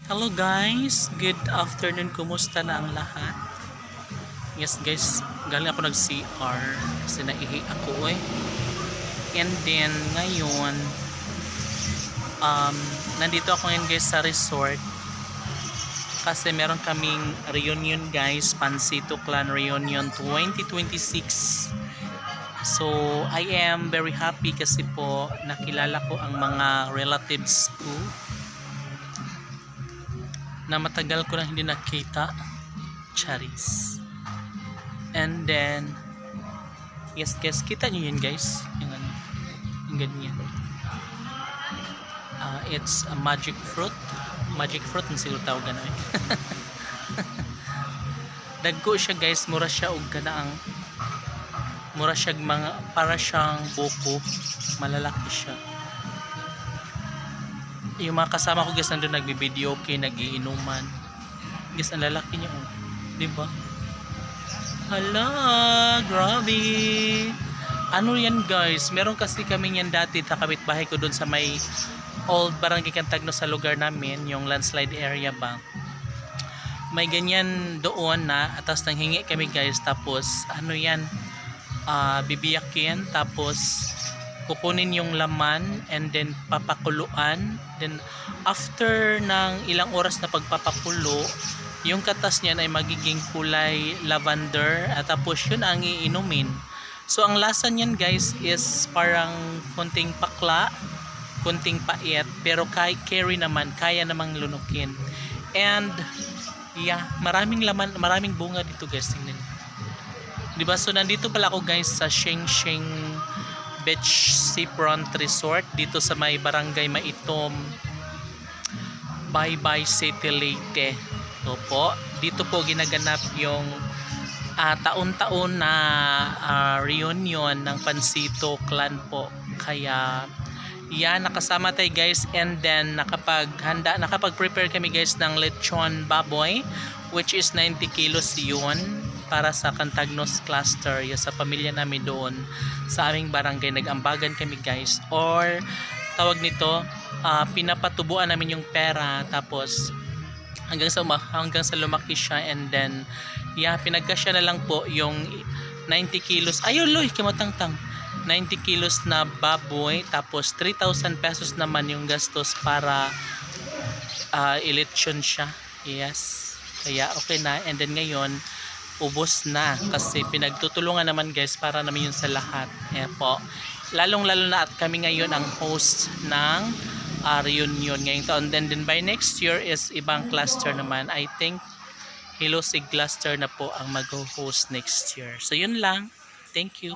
Hello guys, good afternoon. Kumusta na ang lahat? Yes guys, galing ako nag-CR kasi naihi ako eh. And then ngayon, nandito ako ngayon guys sa resort kasi meron kaming reunion guys, Pansito Clan Reunion 2026. So I am very happy kasi po nakilala ko ang mga relatives ko na matagal ko na hindi nakita. Charis. And then yes guys, kita nyo yun guys, yung ganyan. It's a magic fruit na siguro tawagan na dagko siya guys, mura siya og ganaang mura siya mga para siyang buko, malalaki siya. Yung mga kasama ko guys nandun nagbi-video okay, nagiinuman guys, ang lalaki niya oh. Diba? Hala, grabe. Ano yan guys, meron kasi kami yan dati sa kapitbahay ko doon sa may old barangay Cantagno sa lugar namin, yung landslide area ba, may ganyan doon na atas nang hingi kami guys, tapos ano yan, bibiyakin, tapos kukunin yung laman and then papakuluan, then after ng ilang oras na pagpapakulo, yung katas niyan ay magiging kulay lavender at tapos yun ang iinumin. So ang lasa niyan guys is parang konting pakla, konting pait, pero carry naman, kaya namang lunukin. And yeah, maraming laman, maraming bunga dito guys, tingnan. Diba? So nandito pala ako guys sa Sheng Sheng Beach Seafront Resort dito sa may barangay Maitom, Baybay City, Leyte. So po, dito po ginaganap yung taon-taon na reunion ng Pansito Clan po. Kaya yan, nakasama tayo guys, and then nakapag-prepare kami guys ng lechon baboy, which is 90 kilos yun para sa Cantagnos cluster, yung sa pamilya namin doon sa aming barangay. Nag-ambagan kami guys, or tawag nito, pinapatubuan namin yung pera, tapos hanggang sa lumaki siya, and then yeah, pinagkasya na lang po yung 90 kilos, ayun loy, kamatangtang 90 kilos na baboy, tapos 3,000 pesos naman yung gastos para ilechon siya. Yes, kaya okay na. And then ngayon ubos na kasi pinagtutulungan naman guys para naman yun sa lahat. Ayan po, lalong lalo na at kami ngayon ang host ng reunion ngayong taon. Then by next year is ibang cluster naman. I think Hilosig cluster na po ang mag-host next year. So yun lang, thank you.